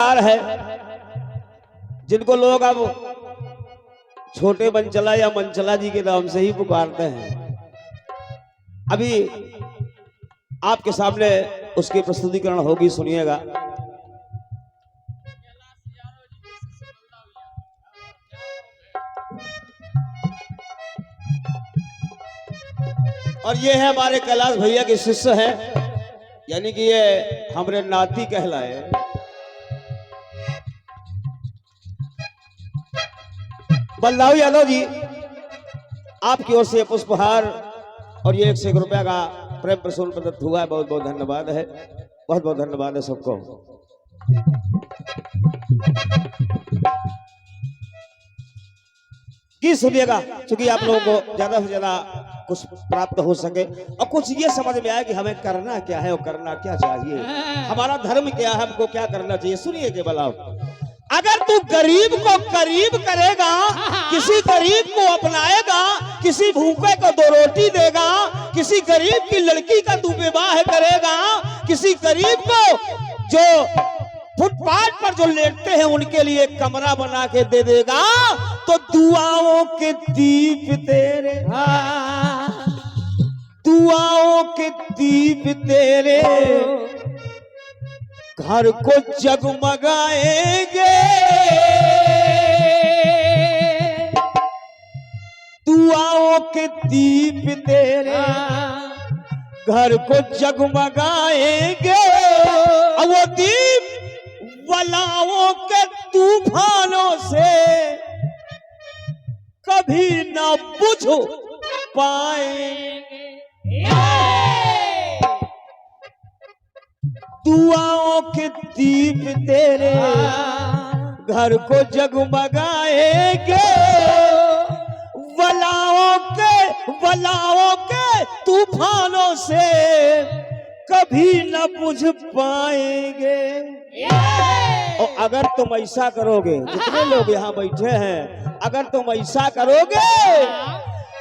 है जिनको लोग अब छोटे मनचला या मनचला जी के नाम से ही पुकारते हैं। अभी आपके सामने उसकी प्रस्तुतिकरण होगी, सुनिएगा। और ये है हमारे कैलाश भैया के शिष्य हैं, यानी कि ये हमारे नाती कहलाए। बलदाऊ यादव जी, आपकी ओर से पुष्पहार और ये 101 रुपया का प्रेम प्रसून प्रदत्त हुआ है। बहुत बहुत धन्यवाद है, बहुत बहुत धन्यवाद है सबको। की सुनिएगा, क्योंकि आप लोगों को ज्यादा से ज्यादा कुछ प्राप्त हो सके और कुछ ये समझ में आए कि हमें करना क्या है और करना क्या चाहिए, हमारा धर्म क्या है, हमको क्या करना चाहिए। सुनिए केवल आप, अगर तू गरीब को करीब करेगा, किसी गरीब को अपनाएगा, किसी भूखे को 2 रोटी देगा, किसी गरीब की लड़की का तू विवाह करेगा, किसी गरीब को जो फुटपाथ पर जो लेटते हैं उनके लिए कमरा बना के दे देगा, तो दुआओं के दीप तेरे, दुआओं के दीप तेरे घर को जगमगाएंगे, दुआओं के दीप तेरे घर को जगमगाएंगे। और वो दीप बलाओं के तूफानों से कभी ना बुझ पाएंगे। दुआओं के दीप तेरे घर को जगमगाएंगे, वलाओं के तूफानों से कभी न बुझ पाएंगे। और अगर तुम ऐसा करोगे, जितने लोग यहाँ बैठे हैं, अगर तुम ऐसा करोगे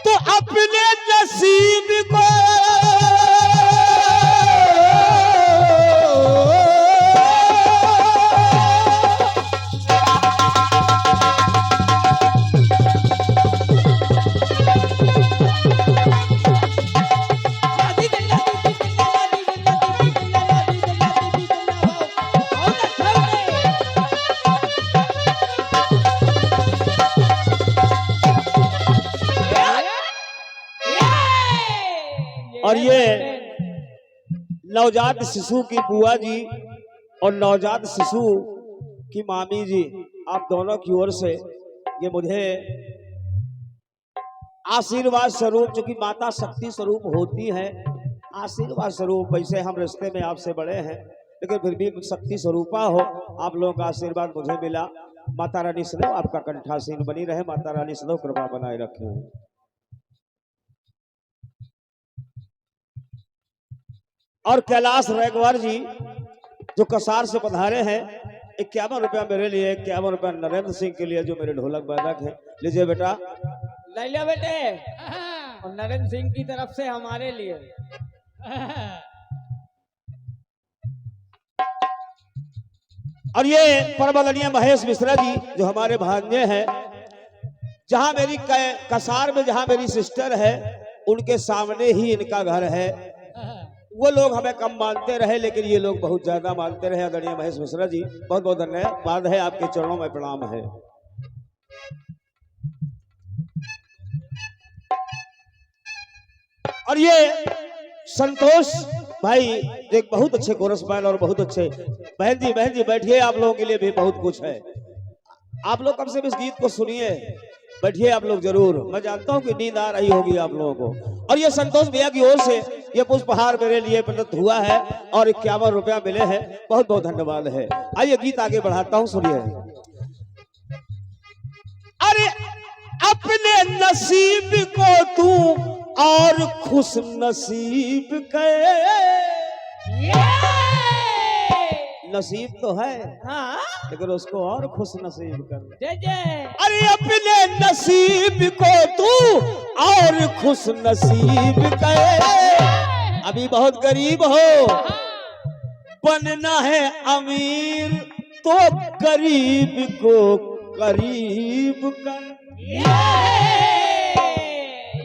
तो अपने नसीब को और ये नवजात शिशु की बुआ जी और नवजात शिशु की मामी जी, आप दोनों की ओर से ये मुझे आशीर्वाद स्वरूप, जो कि माता शक्ति स्वरूप होती है, आशीर्वाद स्वरूप। वैसे हम रिश्ते में आपसे बड़े हैं, लेकिन फिर भी शक्ति स्वरूपा हो, आप लोगों का आशीर्वाद मुझे मिला। माता रानी सदैव आपका कंठासीन बनी रहे, माता रानी सदैव कृपा बनाए रखे। और कैलाश रैगवार जी जो कसार से पधारे हैं, 51 रुपया मेरे लिए, 51 रुपया नरेंद्र सिंह के लिए जो मेरे ढोलक वादक है। लीजिए बेटा, ले लिया बेटे, और नरेंद्र सिंह की तरफ से हमारे लिए। और ये परमदनीय महेश मिश्रा जी जो हमारे भांजे हैं, जहां मेरी कसार में जहां मेरी सिस्टर है, उनके सामने ही इनका घर है। वो लोग हमें कम मानते रहे, लेकिन ये लोग बहुत ज्यादा मानते रहे। आदरणीय महेश मिश्रा जी, बहुत बहुत धन्यवाद है, आपके चरणों में प्रणाम है। और ये संतोष भाई एक बहुत अच्छे कोरसमैन और बहुत अच्छे। बहन जी बैठिए, आप लोगों के लिए भी बहुत कुछ है। आप लोग कम से कम इस गीत को सुनिए, बैठिए आप लोग जरूर। मैं जानता हूं कि नींद आ रही होगी आप लोगों को। और ये संतोष भैया की ओर से ये पुष्पहार मेरे लिए प्रदत्त हुआ है और 51 रुपया मिले हैं, बहुत बहुत धन्यवाद है। आइए गीत आगे बढ़ाता हूं, सुनिए। अरे अपने नसीब को तू और खुश नसीब कर, नसीब तो है हाँ, लेकिन उसको और खुश नसीब कर। अरे अपने नसीब को तू और खुश नसीब कर। अभी बहुत गरीब हो, बनना है अमीर तो गरीब को करीब कर,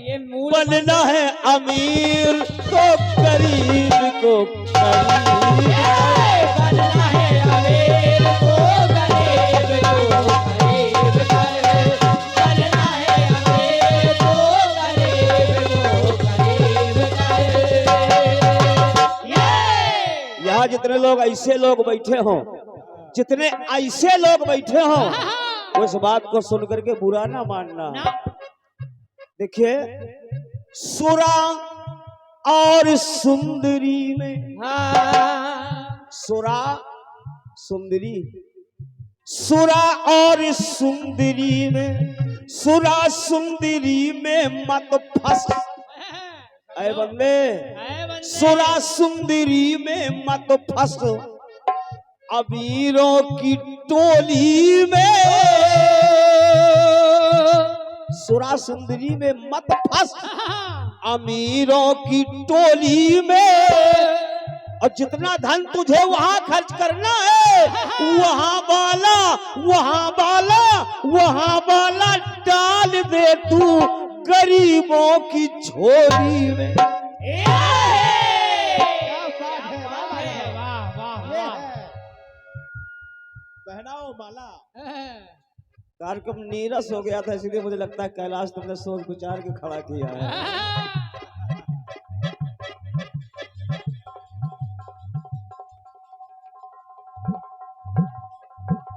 ये मूल बनना है अमीर तो गरीब को करीब कर। बनना है अमीर तो गरीब को गरीब कर, बनना है अमीर तो गरीब को गरीब कर। यहाँ जितने लोग ऐसे लोग बैठे हों, जितने ऐसे लोग बैठे हों, उस बात को सुन करके बुरा ना मानना। देखिए, सुरा और सुंदरी में, सुरा सुंदरी, सुरा और सुंदरी में, सुरा सुंदरी में मत फंस ऐ बंदे, सुरा सुंदरी में मत फंस, अबीरों की टोली में, सुरा सुंदरी में मत फंस, अमीरों की टोली में। और जितना धन तुझे वहां खर्च करना है, वहां वाला डाल दे तू गरीबों की झोली में। पहनाओ माला। कार्यक्रम नीरस हो गया था, इसलिए मुझे लगता है कैलाश तुमने सोच विचार के खड़ा किया है।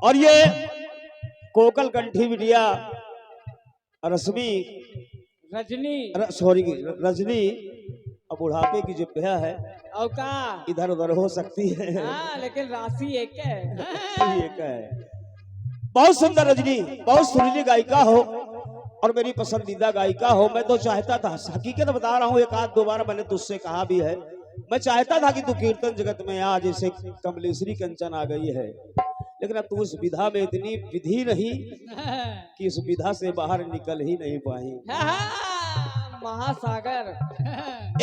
और ये कोकल कंठी बिटिया रश्मि, रजनी सॉरी रजनी, अब बुढ़ापे की जो ब्याह है और का इधर उधर हो सकती है, लेकिन राशि एक है। एक है। बहुत सुंदर रजनी, बहुत सुरीली गायिका हो और मेरी पसंदीदा गायिका हो। मैं तो चाहता था, हकीकत बता रहा हूँ, एक आध दो बार मैंने तुझसे कहा भी है, मैं चाहता था कि तू कीर्तन जगत में आ, जैसे कमलेश्वरी कंचन आ गई है, लेकिन अब तू उस विधा में इतनी विधि नहीं कि उस विधा से बाहर निकल ही नहीं पाई। महासागर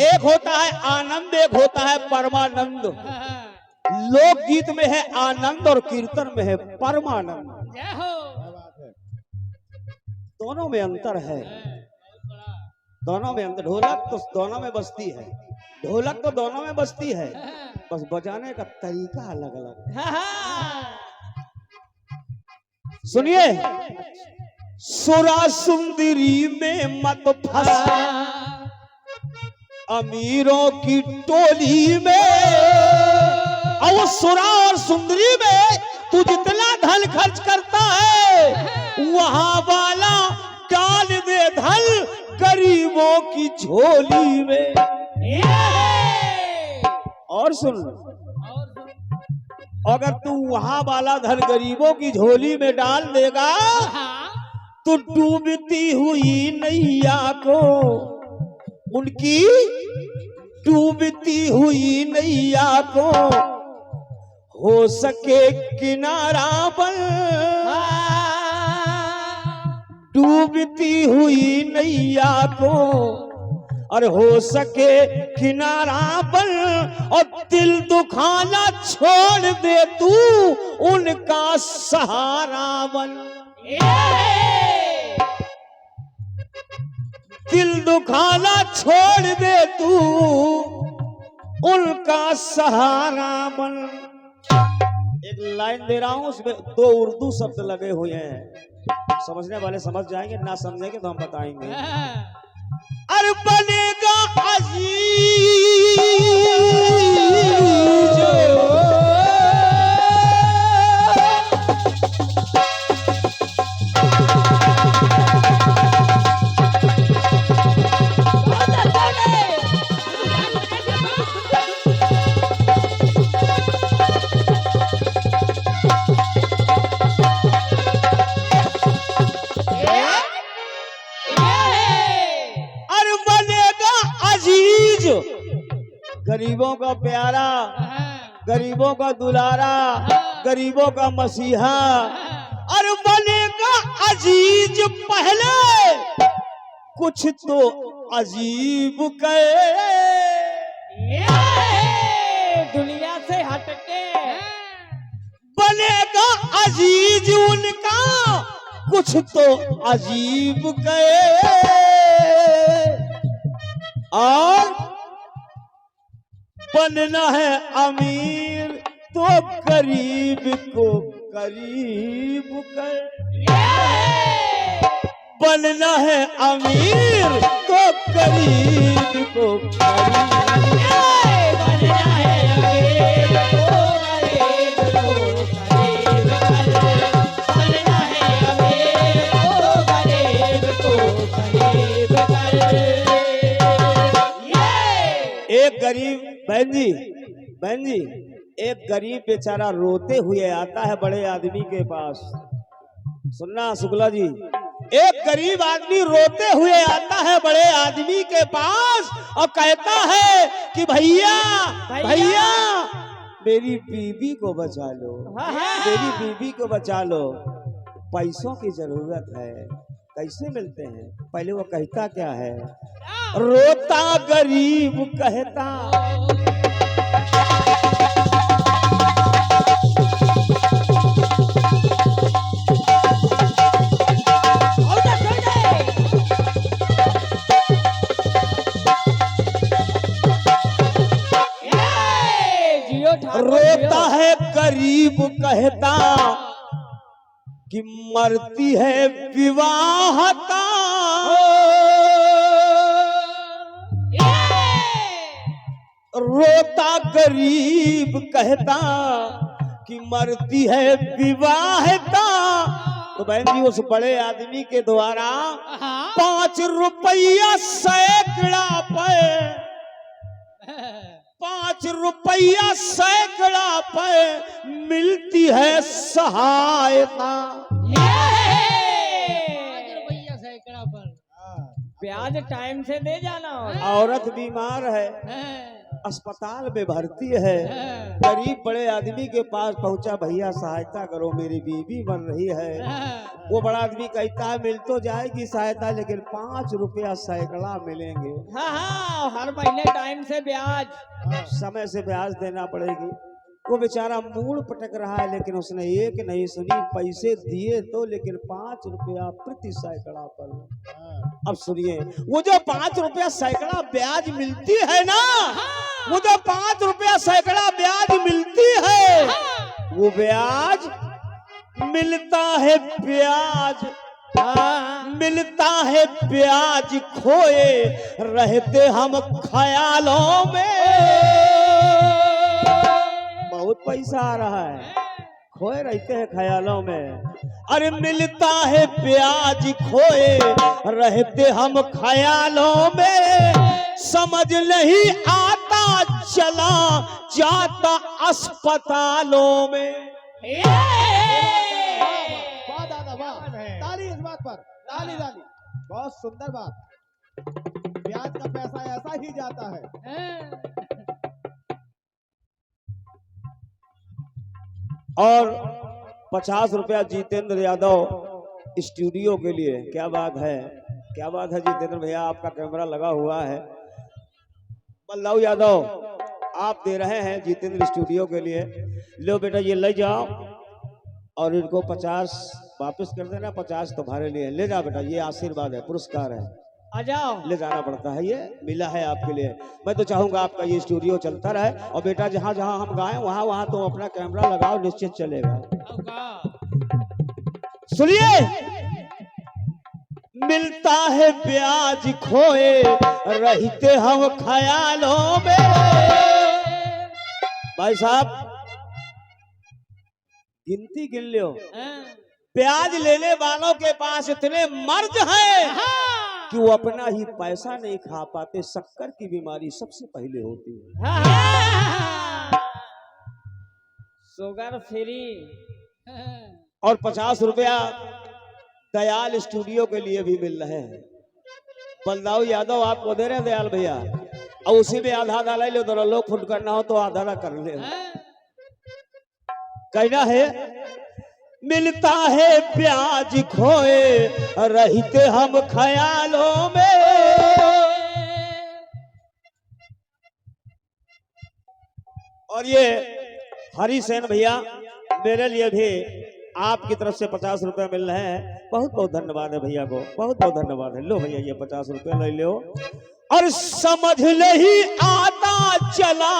एक होता है आनंद, एक होता है परमानंद। लोकगीत में है आनंद और कीर्तन में है परमानंद। दोनों में अंतर है, दोनों में अंतर। ढोलक तो दोनों में बजती है, ढोलक तो दोनों में बजती है, बस बजाने का तरीका अलग अलग। सुनिए, सुरा सुंदरी में मत फंस, अमीरों की टोली में। और सुरा और सुंदरी में तू जितना धन खर्च करता है, वहां वाला डाल दे धन गरीबों की झोली में। और सुन, अगर तू वहां वाला धन गरीबों की झोली में डाल देगा तो डूबती हुई नैया को, उनकी डूबती हुई नैया को हो सके किनारा बन। डूबती हुई नैया को और हो सके किनारा बन, और दिल दुखाना छोड़ दे तू उनका सहारा बन। दिल दुखाना छोड़ दे तू उनका सहारा बन। एक लाइन दे रहा हूं, उसमें 2 उर्दू शब्द लगे हुए हैं, समझने वाले समझ जाएंगे, ना समझेंगे तो हम बताएंगे। अरे बनेगा गरीबों का प्यारा, गरीबों का दुलारा, गरीबों का मसीहा, और बनेगा अजीज पहले कुछ तो अजीब करे। दुनिया से हटके बनेगा अजीज उनका कुछ तो अजीब गए, और बनना है अमीर तो गरीब को करीब कर, बनना है अमीर तो गरीब को करीब, बनना है अमीर तो गरीब को करीब कर, बनना है अमीर तो गरीब को करीब कर। एक गरीब बहन जी एक गरीब बेचारा रोते हुए आता है बड़े आदमी के पास। सुनना शुक्ला जी, एक गरीब आदमी रोते हुए आता है बड़े आदमी के पास और कहता है कि भैया भैया मेरी बीबी को बचा लो, मेरी बीबी को बचा लो, पैसों की जरूरत है, कैसे मिलते हैं? पहले वो कहता क्या है, रोता गरीब कहता रोता है गरीब कहता कि मरती है विवाहता, रोता गरीब कहता कि मरती है विवाहता। तो बहन जी उस बड़े आदमी के द्वारा 5 रुपया सैकड़ा पे, 5 रुपया सैकड़ा पे मिलती है सहायता। 5 रुपया सैकड़ा पर ब्याज टाइम से दे जाना। औरत बीमार है, अस्पताल में भर्ती है, गरीब बड़े आदमी के पास पहुंचा, भैया सहायता करो मेरी बीवी मर रही है। वो बड़ा आदमी कहता है मिल तो जाएगी सहायता लेकिन 5 रुपया सैकड़ा मिलेंगे। हाँ, हर महीने टाइम से ब्याज, समय से ब्याज देना पड़ेगी। वो बेचारा मूड पटक रहा है लेकिन उसने एक नहीं सुनी, पैसे दिए तो लेकिन 5 रुपया प्रति सैकड़ा पर। अब सुनिए, वो जो 5 रुपया सैकड़ा ब्याज मिलती है ना, वो जो 5 रुपया सैकड़ा ब्याज मिलती है, वो ब्याज मिलता है ब्याज, मिलता है ब्याज खोए रहते हम ख्यालों में। बहुत पैसा आ रहा है, खोए रहते हैं ख्यालों में। अरे मिलता है ब्याज खोए रहते हम ख्यालों में, समझ नहीं आता चला जाता अस्पतालों में। वाह दादा वाह, ताली इस बात पर, ताली ताली, बहुत सुंदर बात। ब्याज का पैसा ऐसा ही जाता है। और 50 रुपया जितेंद्र यादव स्टूडियो के लिए। क्या बात है, क्या बात है जितेंद्र भैया, आपका कैमरा लगा हुआ है। बल्लाऊ यादव आप दे रहे हैं जितेंद्र स्टूडियो के लिए। लो बेटा ये ले जाओ और इनको 50 वापस कर देना, 50 तुम्हारे लिए। ले जाओ बेटा, ये आशीर्वाद है, पुरस्कार है, आ जाओ। ले जाना पड़ता है, ये मिला है आपके लिए। मैं तो चाहूंगा आपका ये स्टूडियो चलता रहे और बेटा जहां जहां हम गाएं वहां वहां तुम अपना कैमरा लगाओ, निश्चित चलेगा। सुनिए, मिलता है ब्याज खोए रहते हम ख्यालों में। भाई साहब गिनती गिन लो, ब्याज लेने वालों के पास इतने मर्द हैं कि वो अपना ही पैसा नहीं खा पाते। शक्कर की बीमारी सबसे पहले होती है। Sugar free. और 50 रुपया दयाल स्टूडियो के लिए भी मिल रहे हैं। बलदाऊ यादव आपको दे रहे हैं दयाल भैया, और उसी में आधा आधा ले लो, दोनों लोग फुट करना हो तो आधा आधा कर ले। कहना है मिलता है ब्याज खोए रहते हम ख्यालों में। और ये हरिसेन भैया मेरे लिए भी आपकी तरफ से 50 रुपए मिल रहे हैं। बहुत बहुत धन्यवाद है भैया को, बहुत बहुत धन्यवाद है। लो भैया ये 50 रुपए ले लो। और समझ नहीं आता चला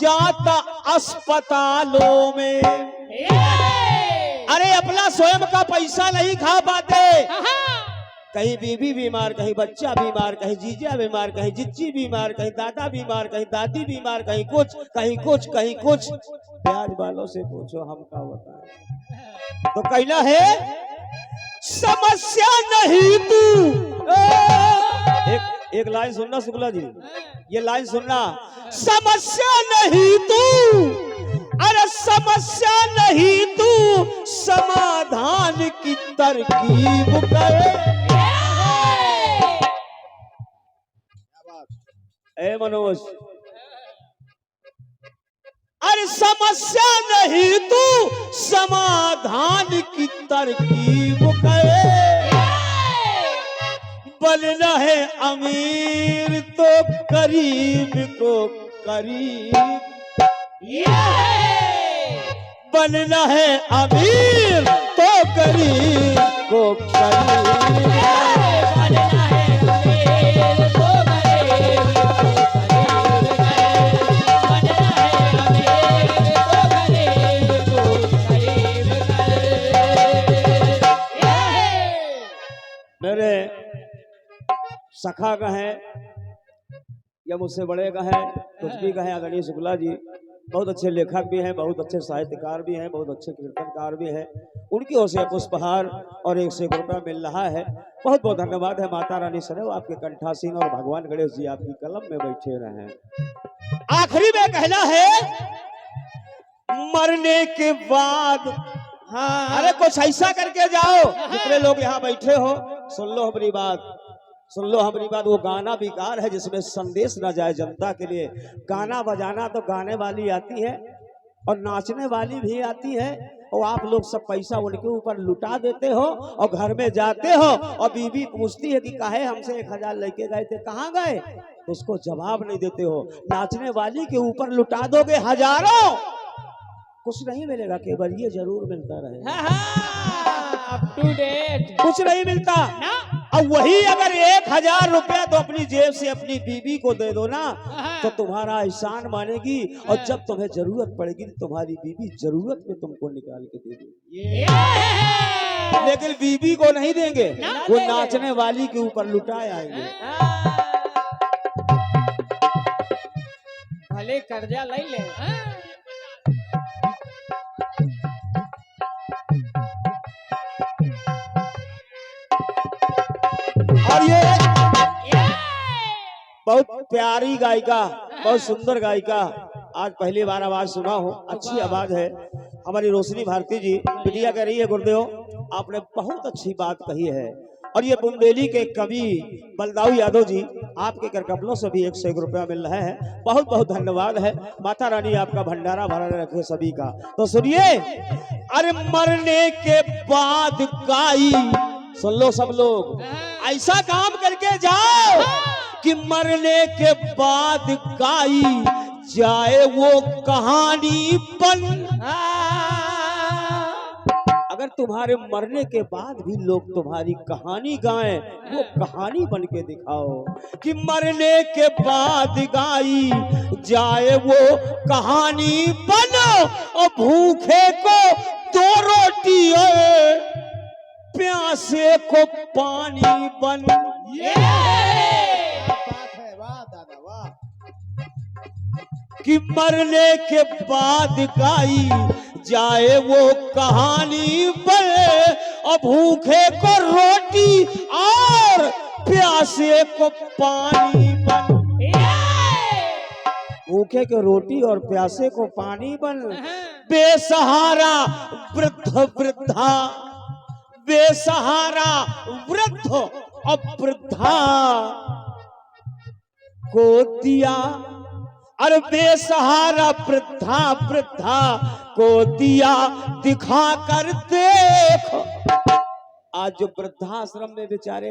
जाता अस्पतालों में, अरे अपना स्वयं का पैसा नहीं खा पाते, कहीं बीबी बीमार, कहीं बच्चा बीमार, कहीं जीजा बीमार, कहीं जिज्जी बीमार, कहीं दादा बीमार, कहीं दादी बीमार, कहीं कुछ कहीं कुछ कहीं कुछ। ब्याज वालों से पूछो हम क्या बताएं। तो कहना है समस्या नहीं तू, एक लाइन सुनना शुक्ला जी, ये लाइन सुनना। समस्या नहीं तू, अरे समस्या नहीं तू, समाधान की तरकीब करे। ए मनोज, अरे समस्या नहीं तू, समाधान की तरकीब करे। बनना है अमीर तो करीब को करीब, बनना है अमीर तो करीब को करीब। मेरे सखा का है या मुझसे बड़े का है, कुछ भी कहें आदरणीय शुक्ला जी बहुत अच्छे लेखक भी हैं, बहुत अच्छे साहित्यकार भी हैं, बहुत अच्छे कीर्तनकार भी हैं। उनकी ओर से पुष्पहार और 101 रुपया मिल रहा है। बहुत बहुत धन्यवाद है। माता रानी सदैव आपके कंठासीन और भगवान गणेश जी आपकी कलम में बैठे रहे। आखिरी में कहना है मरने के बाद, हाँ अरे कुछ ऐसा करके जाओ, जितने लोग यहाँ बैठे हो सुन लो हमारी बात, सुन लो हमारी बात। वो गाना बेकार है जिसमें संदेश ना जाए जनता के लिए। गाना बजाना तो गाने वाली आती है और नाचने वाली भी आती है, और आप लोग सब पैसा उनके ऊपर लुटा देते हो और घर में जाते हो और बीवी पूछती है कि काहे हमसे 1000 लेके गए थे, कहाँ गए, तो उसको जवाब नहीं देते हो। नाचने वाली के ऊपर लुटा दोगे हजारों, कुछ नहीं मिलेगा, केवल ये जरूर मिलता रहे। अप टू डेट कुछ नहीं मिलता ना। अब वही अगर 1000 रुपया तो अपनी जेब से अपनी बीबी को दे दो ना, तो तुम्हारा एहसान मानेगी, और जब तुम्हें जरूरत पड़ेगी तुम्हारी बीबी जरूरत में तुमको निकाल के दे देगी। लेकिन बीबी को नहीं देंगे, वो नाचने वाली के ऊपर लुटाए आएंगे। भले कर्जा ले ले। और ये बहुत प्यारी गायिका, बहुत सुंदर गायिका, आज पहली बार आवाज सुना हूँ, अच्छी आवाज है। हमारी रोशनी भारती जी बिटिया कह रही है गुरुदेव आपने बहुत अच्छी बात कही है। और ये बुंदेली के कवि बलदाऊ यादव जी आपके करकमलों से भी 101 रुपया मिल रहा है। बहुत बहुत धन्यवाद है। माता रानी आपका भंडारा भरा रखे सभी का। तो सुनिए, अरे मरने के बाद गाई, सुन लो सब लोग, ऐसा काम करके जाओ कि मरने के बाद गाई जाए वो कहानी बन। अगर तुम्हारे मरने के बाद भी लोग तुम्हारी कहानी गाएं, वो कहानी बन के दिखाओ कि मरने के बाद गाई जाए वो कहानी बन, और भूखे को 2 रोटी प्यासे को पानी बन। ये बात है, वाह दादा वाह। कि मरने के बाद गाई जाए वो कहानी बन, और भूखे को रोटी और प्यासे को पानी बन। भूखे को रोटी और प्यासे को पानी बन। बेसहारा वृद्ध वृद्धा, बेसहारा वृद्ध और वृद्धा को दिया, अरे बेसहारा वृद्धा वृद्धा को दिया दिखा कर देख। आज जो वृद्धाश्रम में बेचारे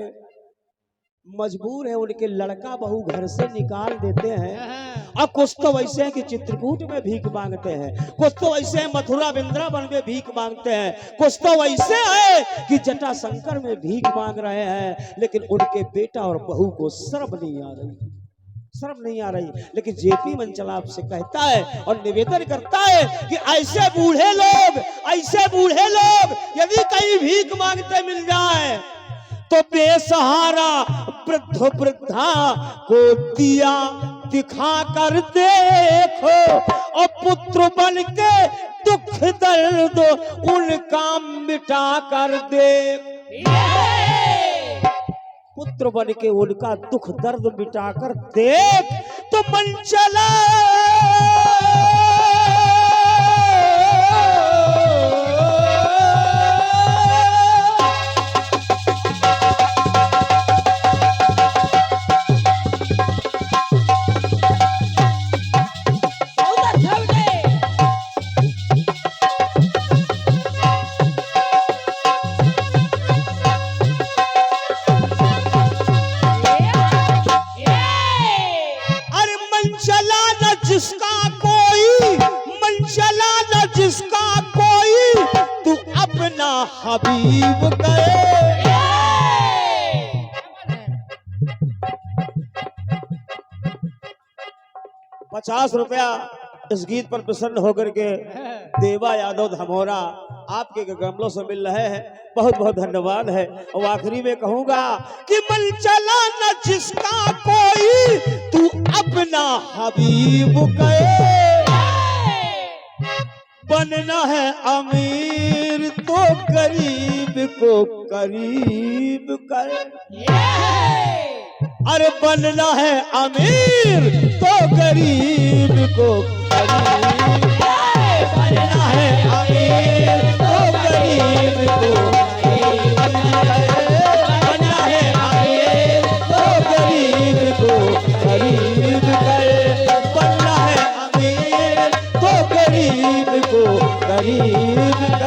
मजबूर है, उनके लड़का बहू घर से निकाल देते हैं। और कुछ तो वैसे हैं कि चित्रकूट में भीख मांगते हैं, कुछ तो वैसे हैं मथुरा वृंदावन में भीख मांगते हैं, कुछ तो वैसे है कि जटाशंकर में भीख मांग रहे हैं। लेकिन उनके बेटा और बहू को शर्म नहीं आ रही, शर्म नहीं आ रही। लेकिन जेपी मंचल आपसे कहता है और निवेदन करता है कि ऐसे बूढ़े लोग यदि कहीं भीख मांगते मिल जाए तो बेसहारा वृद्ध वृद्धा को दिया दिखा कर देखो, और पुत्र बन के दुख दर्द उनका मिटा कर देख। पुत्र बन के उनका दुख दर्द मिटा कर देख तो मन चला जिसका कोई तू अपना हबीब गए। 50 रुपया इस गीत पर प्रसन्न होकर के देवा यादव धमोरा आपके गमलों से मिल रहे हैं, बहुत बहुत धन्यवाद है। और आखिरी में कहूंगा कि मन चला न जिसका कोई तू अपना हबीब गए। बनना है अमीर तो गरीब को करीब कर, अरे बनना है अमीर तो गरीब को करीब, बनना है अमीर तो गरीब को करीब, बनना है अमीर तो गरीब को करीब कर, बनना है अमीर तो गरीब को करीब।